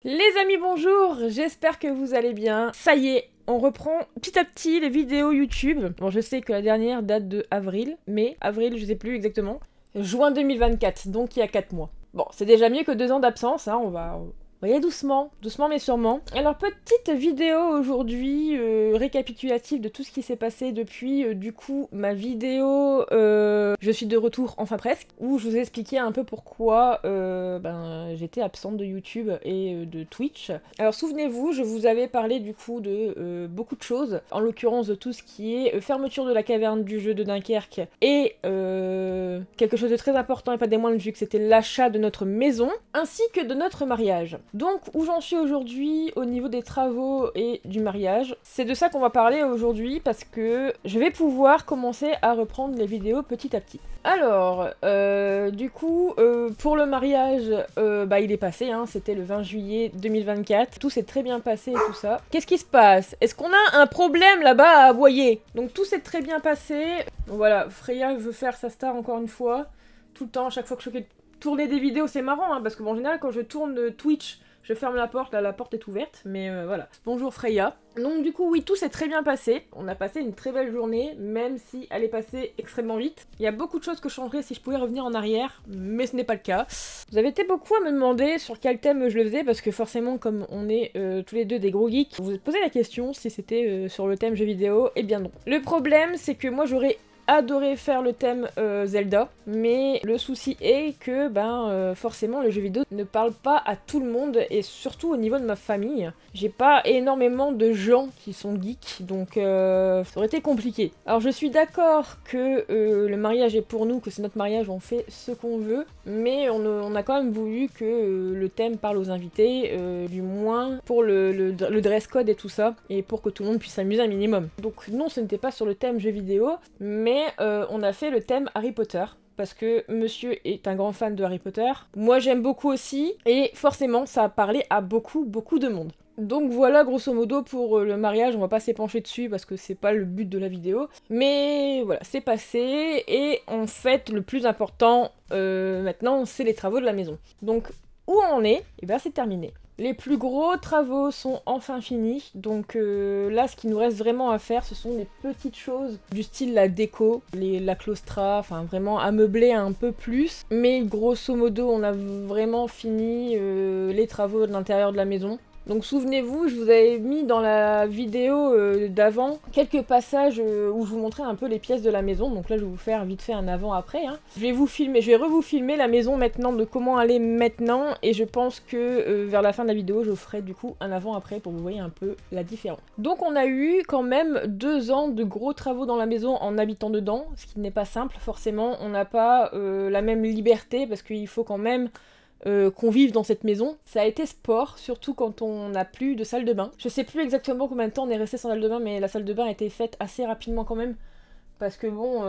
Les amis, bonjour, j'espère que vous allez bien. Ça y est, on reprend petit à petit les vidéos YouTube. Bon, je sais que la dernière date de avril, mais avril, je sais plus exactement. Juin 2024, donc il y a 4 mois. Bon, c'est déjà mieux que 2 ans d'absence, hein, on va y aller doucement, doucement mais sûrement. Alors, petite vidéo aujourd'hui récapitulative de tout ce qui s'est passé depuis, du coup, ma vidéo Je suis de retour, enfin presque, où je vous ai expliqué un peu pourquoi j'étais absente de YouTube et de Twitch. Alors, souvenez-vous, je vous avais parlé du coup de beaucoup de choses, en l'occurrence de tout ce qui est fermeture de la caverne du jeu de Dunkerque et quelque chose de très important et pas des moindres vu que c'était l'achat de notre maison, ainsi que de notre mariage. Donc, où j'en suis aujourd'hui au niveau des travaux et du mariage, c'est de ça qu'on va parler aujourd'hui parce que je vais pouvoir commencer à reprendre les vidéos petit à petit. Alors, du coup, pour le mariage, il est passé, hein, c'était le 20 juillet 2024, tout s'est très bien passé et tout ça. Qu'est-ce qui se passe? Est-ce qu'on a un problème là-bas à aboyer? Donc tout s'est très bien passé. Donc voilà, Freya veut faire sa star encore une fois, tout le temps, chaque fois que je fais tourner des vidéos, c'est marrant, hein, parce que bon, en général, quand je tourne Twitch, je ferme la porte, là la porte est ouverte, mais voilà. Bonjour Freya. Donc du coup oui, tout s'est très bien passé. On a passé une très belle journée, même si elle est passée extrêmement vite. Il y a beaucoup de choses que je changerais si je pouvais revenir en arrière, mais ce n'est pas le cas. Vous avez été beaucoup à me demander sur quel thème je le faisais, parce que forcément comme on est tous les deux des gros geeks, vous vous posez la question si c'était sur le thème jeux vidéo, et bien non. Le problème c'est que moi j'aurais adoré faire le thème Zelda, mais le souci est que forcément le jeu vidéo ne parle pas à tout le monde et surtout au niveau de ma famille. J'ai pas énormément de gens qui sont geeks, donc ça aurait été compliqué. Alors je suis d'accord que le mariage est pour nous, que c'est notre mariage, on fait ce qu'on veut, mais on a quand même voulu que le thème parle aux invités, du moins pour le dress code et tout ça, et pour que tout le monde puisse s'amuser un minimum. Donc non, ce n'était pas sur le thème jeu vidéo, mais on a fait le thème Harry Potter, parce que monsieur est un grand fan de Harry Potter, moi j'aime beaucoup aussi, et forcément ça a parlé à beaucoup de monde. Donc voilà grosso modo pour le mariage, on va pas s'épancher dessus parce que c'est pas le but de la vidéo, mais voilà, c'est passé, et en fait le plus important maintenant c'est les travaux de la maison. Donc où on en est, et ben c'est terminé. Les plus gros travaux sont enfin finis, donc là ce qui nous reste vraiment à faire ce sont les petites choses du style la déco, la claustra, enfin vraiment ameubler un peu plus, mais grosso modo on a vraiment fini les travaux de l'intérieur de la maison. Donc souvenez-vous, je vous avais mis dans la vidéo d'avant quelques passages où je vous montrais un peu les pièces de la maison. Donc là je vais vous faire vite fait un avant-après. Hein. Je vais re-vous filmer la maison maintenant, de comment elle est maintenant. Et je pense que vers la fin de la vidéo, je ferai du coup un avant-après pour que vous voyez un peu la différence. Donc on a eu quand même 2 ans de gros travaux dans la maison en habitant dedans. Ce qui n'est pas simple forcément. On n'a pas la même liberté parce qu'il faut quand même qu'on vive dans cette maison. Ça a été sport, surtout quand on n'a plus de salle de bain. Je sais plus exactement combien de temps on est resté sans salle de bain, mais la salle de bain a été faite assez rapidement quand même. Parce que bon,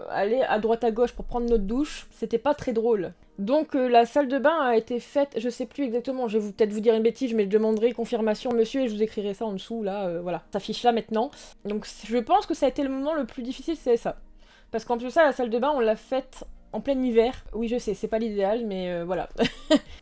aller à droite à gauche pour prendre notre douche, c'était pas très drôle. Donc la salle de bain a été faite, je sais plus exactement, je vais peut-être vous dire une bêtise, mais je demanderai confirmation monsieur et je vous écrirai ça en dessous, là, voilà. Ça affiche là maintenant. Donc je pense que ça a été le moment le plus difficile, c'est ça. Parce qu'en plus de ça, la salle de bain, on l'a faite en plein hiver. Oui, je sais, c'est pas l'idéal, mais voilà.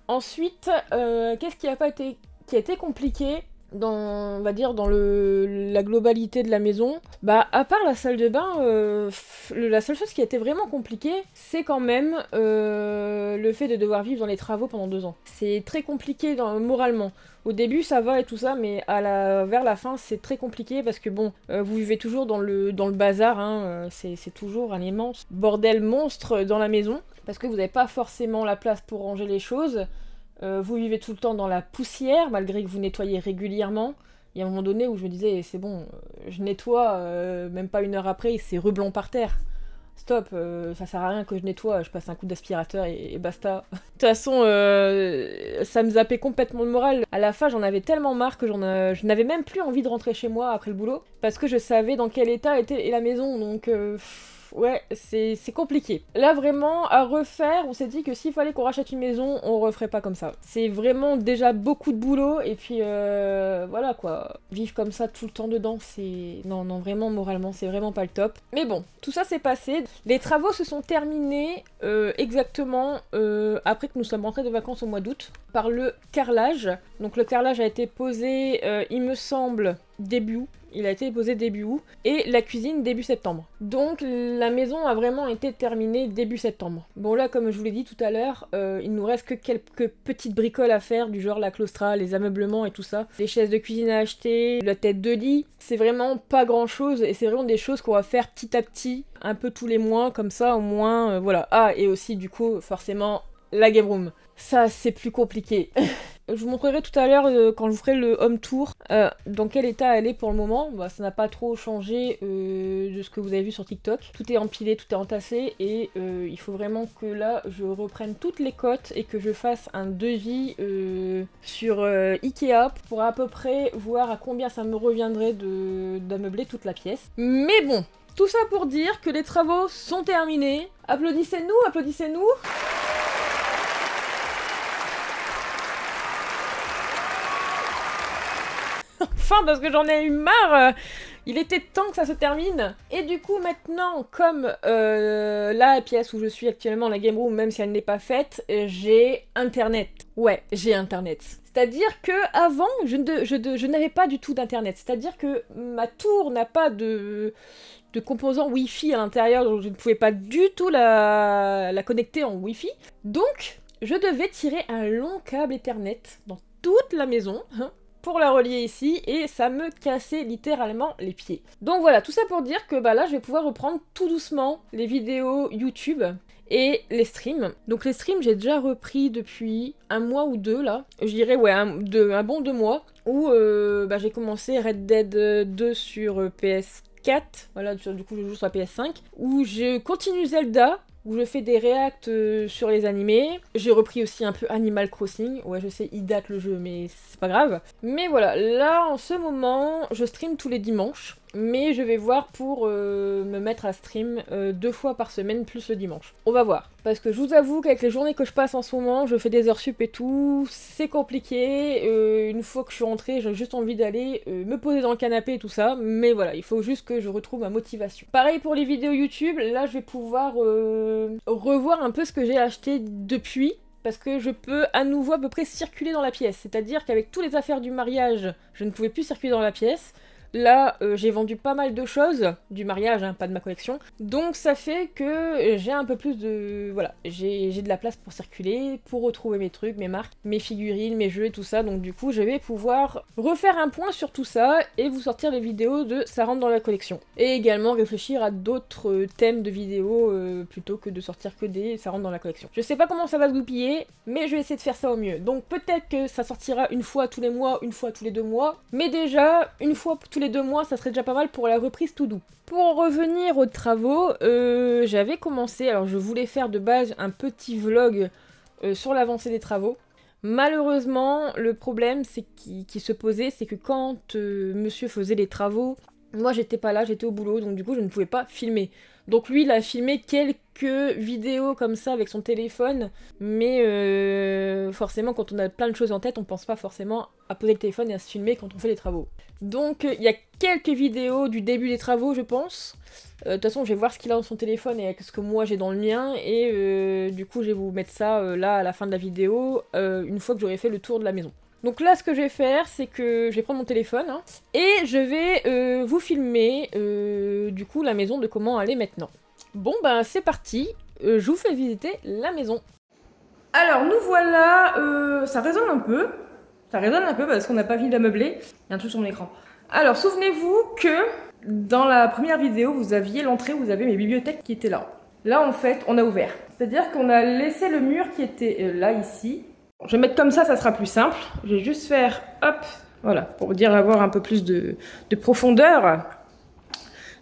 Ensuite, qu'est-ce qui a été compliqué dans, on va dire, dans la globalité de la maison? Bah, à part la salle de bain, la seule chose qui a été vraiment compliquée, c'est quand même le fait de devoir vivre dans les travaux pendant 2 ans. C'est très compliqué moralement. Au début ça va et tout ça, mais vers la fin c'est très compliqué parce que bon, vous vivez toujours dans le bazar, hein, c'est toujours un immense bordel monstre dans la maison, parce que vous n'avez pas forcément la place pour ranger les choses, vous vivez tout le temps dans la poussière, malgré que vous nettoyez régulièrement. Il y a un moment donné où je me disais, c'est bon, je nettoie, même pas 1 heure après, c'est reblanc par terre. Stop, ça sert à rien que je nettoie, je passe un coup d'aspirateur et basta. De toute façon, ça me zappait complètement le moral. À la fin, j'en avais tellement marre que je n'avais même plus envie de rentrer chez moi après le boulot, parce que je savais dans quel état était la maison, donc ouais, c'est compliqué. Là, vraiment, à refaire, on s'est dit que s'il fallait qu'on rachète une maison, on referait pas comme ça. C'est vraiment déjà beaucoup de boulot, et puis voilà quoi. Vivre comme ça tout le temps dedans, c'est... Non, non, vraiment, moralement, c'est vraiment pas le top. Mais bon, tout ça s'est passé. Les travaux se sont terminés exactement après que nous sommes rentrés de vacances au mois d'août, par le carrelage. Donc le carrelage a été posé, il me semble, début août. Il a été posé début août, et la cuisine début septembre. Donc la maison a vraiment été terminée début septembre. Bon là, comme je vous l'ai dit tout à l'heure, il nous reste que quelques petites bricoles à faire, du genre la claustra, les ameublements et tout ça. Les chaises de cuisine à acheter, la tête de lit, c'est vraiment pas grand chose, et c'est vraiment des choses qu'on va faire petit à petit, un peu tous les mois, comme ça au moins, voilà. Ah, et aussi du coup, forcément, la game room. Ça, c'est plus compliqué. Je vous montrerai tout à l'heure, quand je vous ferai le home tour, dans quel état elle est pour le moment. Bah, ça n'a pas trop changé de ce que vous avez vu sur TikTok. Tout est empilé, tout est entassé, et il faut vraiment que là, je reprenne toutes les cotes et que je fasse un devis sur Ikea pour à peu près voir à combien ça me reviendrait d'ameubler toute la pièce. Mais bon, tout ça pour dire que les travaux sont terminés. Applaudissez-nous, applaudissez-nous. Enfin, parce que j'en ai eu marre, il était temps que ça se termine. Et du coup maintenant, comme la pièce où je suis actuellement, la game room, même si elle n'est pas faite, j'ai internet. Ouais, j'ai internet. C'est-à-dire que avant, je n'avais pas du tout d'internet. C'est-à-dire que ma tour n'a pas de composants Wi-Fi à l'intérieur, donc je ne pouvais pas du tout la connecter en Wi-Fi. Donc, je devais tirer un long câble Ethernet dans toute la maison, pour la relier ici, et ça me cassait littéralement les pieds. Donc voilà, tout ça pour dire que bah là je vais pouvoir reprendre tout doucement les vidéos YouTube et les streams. Donc les streams j'ai déjà repris depuis un mois ou deux là, je dirais ouais un bon 2 mois, où bah, j'ai commencé Red Dead 2 sur PS4, voilà du coup je joue sur la PS5, où je continue Zelda, où je fais des reacts sur les animés. J'ai repris aussi un peu Animal Crossing. Ouais, je sais, il date le jeu, mais c'est pas grave. Mais voilà, là, en ce moment, je stream tous les dimanches. Mais je vais voir pour me mettre à stream 2 fois par semaine, plus le dimanche. On va voir. Parce que je vous avoue qu'avec les journées que je passe en ce moment, je fais des heures sup et tout, c'est compliqué. Une fois que je suis rentrée, j'ai juste envie d'aller me poser dans le canapé et tout ça. Mais voilà, il faut juste que je retrouve ma motivation. Pareil pour les vidéos YouTube, là je vais pouvoir revoir un peu ce que j'ai acheté depuis. Parce que je peux à nouveau à peu près circuler dans la pièce. C'est-à-dire qu'avec toutes les affaires du mariage, je ne pouvais plus circuler dans la pièce. Là, j'ai vendu pas mal de choses, du mariage, hein, pas de ma collection. Donc ça fait que j'ai un peu plus de... Voilà, j'ai de la place pour circuler, pour retrouver mes trucs, mes marques, mes figurines, mes jeux et tout ça. Donc du coup, je vais pouvoir refaire un point sur tout ça et vous sortir des vidéos de ça rentre dans la collection. Et également réfléchir à d'autres thèmes de vidéos plutôt que de sortir que des ça rentre dans la collection. Je sais pas comment ça va se goupiller, mais je vais essayer de faire ça au mieux. Donc peut-être que ça sortira une fois tous les mois, une fois tous les 2 mois, mais déjà, une fois tous les 2 mois, ça serait déjà pas mal pour la reprise tout doux. Pour revenir aux travaux, j'avais commencé, alors je voulais faire de base un petit vlog sur l'avancée des travaux. Malheureusement, le problème qui se posait, c'est que quand monsieur faisait les travaux, moi j'étais pas là, j'étais au boulot, donc du coup je ne pouvais pas filmer. Donc lui il a filmé quelques vidéos comme ça avec son téléphone, mais forcément quand on a plein de choses en tête, on pense pas forcément à poser le téléphone et à se filmer quand on fait les travaux. Donc il y a quelques vidéos du début des travaux je pense. De toute façon je vais voir ce qu'il a dans son téléphone et ce que moi j'ai dans le mien, et du coup je vais vous mettre ça là à la fin de la vidéo, une fois que j'aurai fait le tour de la maison. Donc là, ce que je vais faire, c'est que je vais prendre mon téléphone hein, et je vais vous filmer du coup la maison de comment elle est maintenant. Bon ben c'est parti, je vous fais visiter la maison. Alors nous voilà, ça résonne un peu. Ça résonne un peu parce qu'on n'a pas fini d'ameubler. Il y a un truc sur mon écran. Alors souvenez-vous que dans la première vidéo, vous aviez l'entrée où vous avez mes bibliothèques qui étaient là. Là en fait, on a ouvert. C'est-à-dire qu'on a laissé le mur qui était là ici. Je vais mettre comme ça sera plus simple. Je vais juste faire, hop, voilà, pour dire avoir un peu plus de profondeur.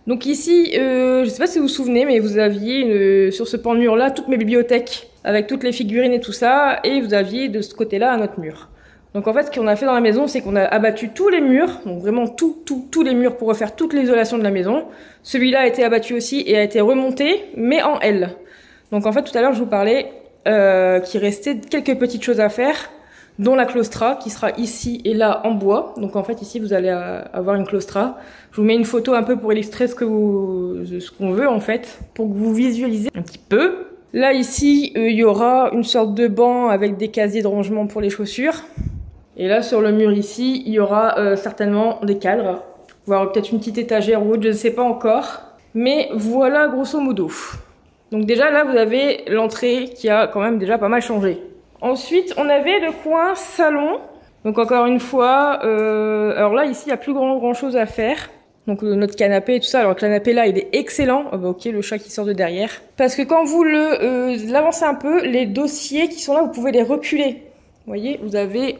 Donc ici, je ne sais pas si vous vous souvenez, mais vous aviez sur ce pan de mur-là toutes mes bibliothèques, avec toutes les figurines et tout ça, et vous aviez de ce côté-là un autre mur. Donc en fait, ce qu'on a fait dans la maison, c'est qu'on a abattu tous les murs, donc vraiment tous les murs pour refaire toute l'isolation de la maison. Celui-là a été abattu aussi et a été remonté, mais en L. Donc en fait, tout à l'heure, je vous parlais qu'il restait quelques petites choses à faire, dont la claustra, qui sera ici et là en bois. Donc en fait, ici, vous allez avoir une claustra. Je vous mets une photo un peu pour illustrer ce qu'on veut, en fait, pour que vous visualisez un petit peu. Là, ici, il y aura une sorte de banc avec des casiers de rangement pour les chaussures. Et là, sur le mur ici, il y aura certainement des cadres, voire peut-être une petite étagère ou autre, je ne sais pas encore. Mais voilà, grosso modo. Donc déjà, là, vous avez l'entrée qui a quand même déjà pas mal changé. Ensuite, on avait le coin salon. Donc encore une fois, alors là, ici, il n'y a plus grand chose à faire. Donc notre canapé et tout ça. Alors le canapé là, il est excellent. Oh, bah, ok, le chat qui sort de derrière. Parce que quand vous l'avancez un peu, les dossiers qui sont là, vous pouvez les reculer. Vous voyez, vous avez...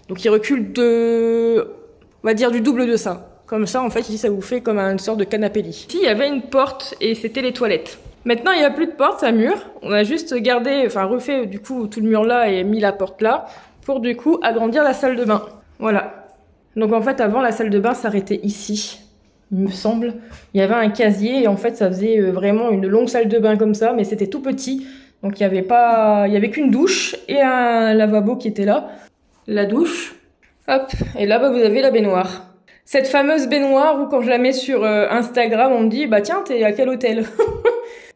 donc il recule on va dire du double de ça. Comme ça, en fait, ici, ça vous fait comme une sorte de canapé-lit. Ici, il y avait une porte et c'était les toilettes. Maintenant, il n'y a plus de porte, c'est un mur. On a juste gardé, enfin refait du coup tout le mur là et mis la porte là pour du coup agrandir la salle de bain. Voilà. Donc en fait, avant, la salle de bain s'arrêtait ici, il me semble. Il y avait un casier et en fait, ça faisait vraiment une longue salle de bain comme ça, mais c'était tout petit. Donc il y avait qu'une douche et un lavabo qui était là. La douche. Hop. Et là, bah, vous avez la baignoire. Cette fameuse baignoire où quand je la mets sur Instagram, on me dit, bah tiens, t'es à quel hôtel?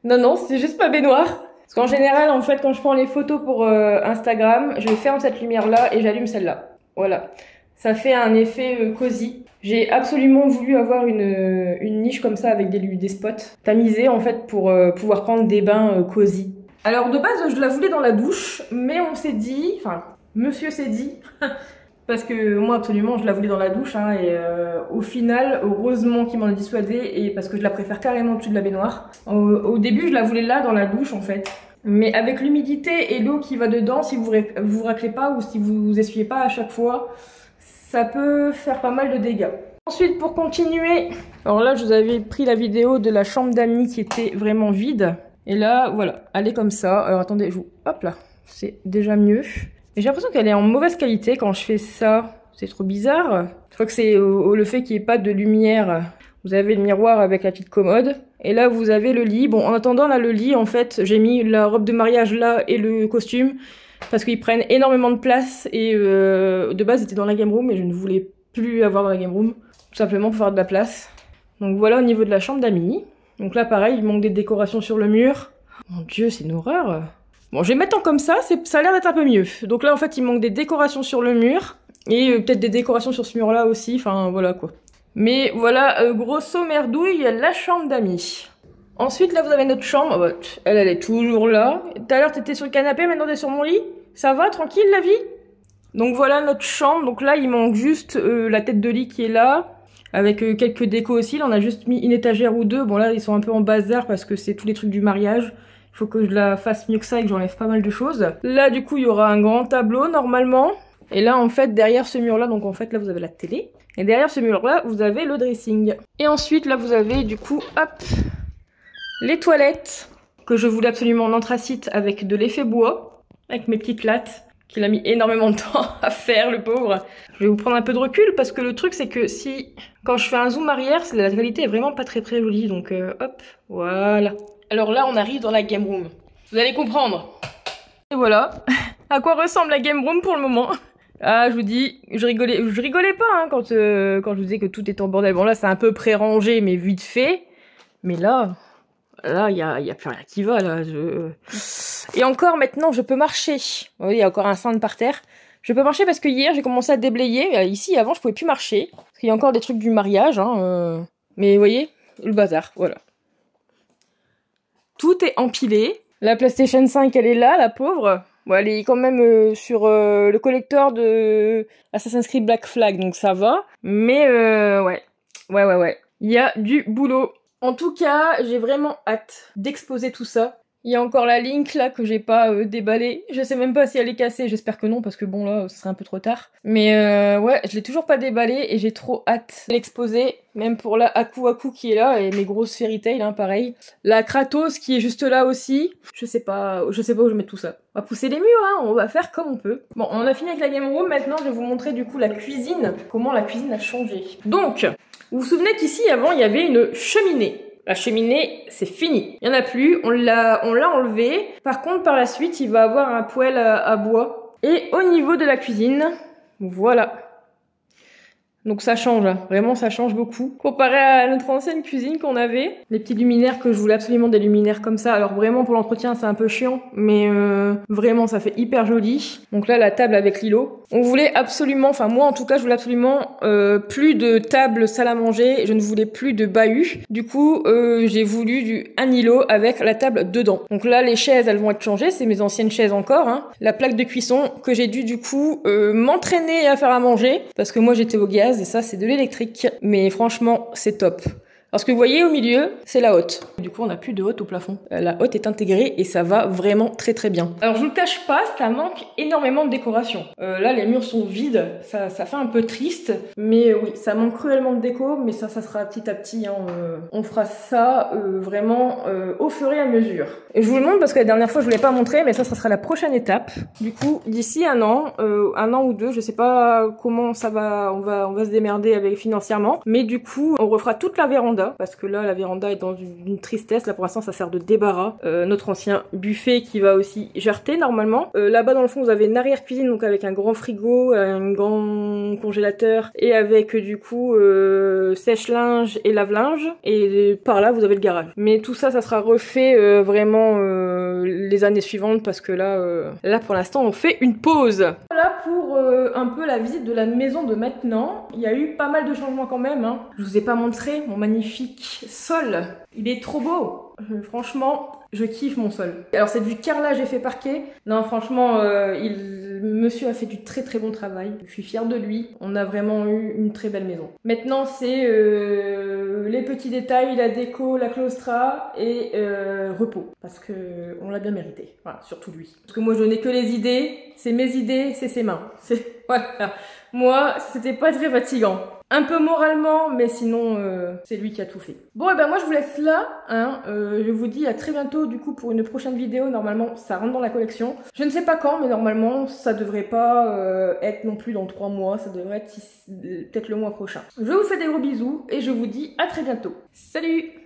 Non, non, c'est juste ma baignoire. Parce qu'en général, en fait, quand je prends les photos pour Instagram, je ferme cette lumière-là et j'allume celle-là. Voilà. Ça fait un effet cosy. J'ai absolument voulu avoir une niche comme ça avec des spots tamisés, en fait, pour pouvoir prendre des bains cosy. Alors, de base, je la voulais dans la douche, mais on s'est dit, enfin, monsieur s'est dit... Parce que moi, absolument, je la voulais dans la douche. Hein, et au final, heureusement qu'il m'en a dissuadé. Et parce que je la préfère carrément au-dessus de la baignoire. Au début, je la voulais là, dans la douche, en fait. Mais avec l'humidité et l'eau qui va dedans, si vous raclez pas ou si vous essuyez pas à chaque fois, ça peut faire pas mal de dégâts. Ensuite, pour continuer... Alors là, je vous avais pris la vidéo de la chambre d'amis qui était vraiment vide. Et là, voilà, elle est comme ça. Alors attendez, hop là, c'est déjà mieux. Et j'ai l'impression qu'elle est en mauvaise qualité quand je fais ça. C'est trop bizarre. Je crois que c'est le fait qu'il n'y ait pas de lumière. Vous avez le miroir avec la petite commode. Et là, vous avez le lit. Bon, en attendant, là, le lit, en fait, j'ai mis la robe de mariage là et le costume. Parce qu'ils prennent énormément de place. Et de base, c'était dans la game room. Et je ne voulais plus avoir dans la game room. Tout simplement pour faire de la place. Donc voilà au niveau de la chambre d'amis. Donc là, pareil, il manque des décorations sur le mur. Mon Dieu, c'est une horreur. Bon, je vais mettre en comme ça a l'air d'être un peu mieux. Donc là, en fait, il manque des décorations sur le mur. Et peut-être des décorations sur ce mur-là aussi. Enfin, voilà, quoi. Mais voilà, grosso merdouille, la chambre d'amis. Ensuite, là, vous avez notre chambre. Oh, elle est toujours là. Tout à l'heure, t'étais sur le canapé, maintenant t'es sur mon lit. Ça va, tranquille, la vie? Donc voilà notre chambre. Donc là, il manque juste la tête de lit qui est là. Avec quelques décos aussi. Là, on a juste mis une étagère ou deux. Bon, là, ils sont un peu en bazar parce que c'est tous les trucs du mariage. Il faut que je la fasse mieux que ça et que j'enlève pas mal de choses. Là, du coup, il y aura un grand tableau, normalement. Et là, en fait, derrière ce mur-là, donc en fait, là, vous avez la télé. Et derrière ce mur-là, vous avez le dressing. Et ensuite, là, vous avez, du coup, hop, les toilettes. Que je voulais absolument en anthracite avec de l'effet bois. Avec mes petites lattes. Qu'il a mis énormément de temps à faire, le pauvre. Je vais vous prendre un peu de recul, parce que le truc, c'est que quand je fais un zoom arrière, la qualité est vraiment pas très jolie. Donc, hop, voilà. Alors là, on arrive dans la game room. Vous allez comprendre. Et voilà, à quoi ressemble la game room pour le moment. Ah, je vous dis, je rigolais pas hein, quand je vous disais que tout était en bordel. Bon là, c'est un peu pré-rangé, mais vite fait. Mais là, il y a plus rien qui va là. Et encore maintenant, je peux marcher. Vous voyez, il y a encore un cintre par terre. Je peux marcher parce que hier, j'ai commencé à déblayer. Ici, avant, je pouvais plus marcher. Parce qu'il y a encore des trucs du mariage. Hein, Mais vous voyez, le bazar, voilà. Tout est empilé. La PlayStation 5, elle est là, la pauvre. Bon, elle est quand même sur le collector de Assassin's Creed Black Flag, donc ça va. Mais ouais. Il y a du boulot. En tout cas, j'ai vraiment hâte d'exposer tout ça. Il y a encore la Link là que j'ai pas déballée. Je sais même pas si elle est cassée, j'espère que non parce que bon là ce serait un peu trop tard. Mais ouais, je l'ai toujours pas déballée et j'ai trop hâte de l'exposer. Même pour la Aku Aku qui est là et mes grosses Fairy Tail hein, pareil. La Kratos qui est juste là aussi. Je sais pas où je vais mettre tout ça. On va pousser les murs hein, on va faire comme on peut. Bon, on a fini avec la game room, maintenant je vais vous montrer du coup la cuisine. Comment la cuisine a changé. Donc, vous vous souvenez qu'ici avant il y avait une cheminée. La cheminée, c'est fini. Il n'y en a plus, on l'a enlevé. Par contre, par la suite, il va avoir un poêle à bois. Et au niveau de la cuisine, voilà. Donc ça change, hein. Vraiment ça change beaucoup. Comparé à notre ancienne cuisine qu'on avait, les petits luminaires que je voulais absolument des luminaires comme ça. Alors vraiment pour l'entretien c'est un peu chiant, mais vraiment ça fait hyper joli. Donc là la table avec l'îlot. On voulait absolument, enfin moi en tout cas je voulais absolument plus de table salle à manger, je ne voulais plus de bahut. Du coup j'ai voulu un îlot avec la table dedans. Donc là les chaises elles vont être changées, c'est mes anciennes chaises encore. Hein. La plaque de cuisson que j'ai dû du coup m'entraîner à faire à manger parce que moi j'étais au gaz. Et ça c'est de l'électrique, mais franchement c'est top. Alors ce que vous voyez au milieu, c'est la hotte. Du coup on n'a plus de hotte au plafond. La hotte est intégrée et ça va vraiment très très bien. Alors je vous le cache pas, ça manque énormément de décoration. Là les murs sont vides, ça fait un peu triste, mais oui ça manque cruellement de déco, mais ça sera petit à petit. Hein, on fera ça vraiment au fur et à mesure. Et je vous le montre parce que la dernière fois je vous l'ai pas montré, mais ça sera la prochaine étape. Du coup d'ici un an ou deux, je sais pas comment ça va, on va se démerder avec financièrement, mais du coup on refera toute la véranda. Parce que là la véranda est dans une tristesse, là pour l'instant ça sert de débarras. Notre ancien buffet qui va aussi jarter normalement. Là-bas dans le fond vous avez une arrière-cuisine donc avec un grand frigo, un grand congélateur et avec du coup sèche-linge et lave-linge, et par là vous avez le garage. Mais tout ça sera refait vraiment les années suivantes parce que là pour l'instant on fait une pause. Voilà pour un peu la visite de la maison de maintenant. Il y a eu pas mal de changements quand même. Hein. Je vous ai pas montré mon magnifique sol. Il est trop beau. Franchement, je kiffe mon sol. Alors c'est du carrelage effet parquet. Non franchement, monsieur a fait du très très bon travail. Je suis fière de lui. On a vraiment eu une très belle maison. Maintenant c'est les petits détails, la déco, la claustra et repos. Parce que on l'a bien mérité. Voilà, surtout lui. Parce que moi je n'ai que les idées. C'est mes idées, c'est ses mains. Voilà. Moi, c'était pas très fatigant. Un peu moralement, mais sinon, c'est lui qui a tout fait. Bon, et ben moi, je vous laisse là. Hein. Je vous dis à très bientôt, du coup, pour une prochaine vidéo. Normalement, ça rentre dans la collection. Je ne sais pas quand, mais normalement, ça devrait pas être non plus dans 3 mois. Ça devrait être peut-être le mois prochain. Je vous fais des gros bisous et je vous dis à très bientôt. Salut!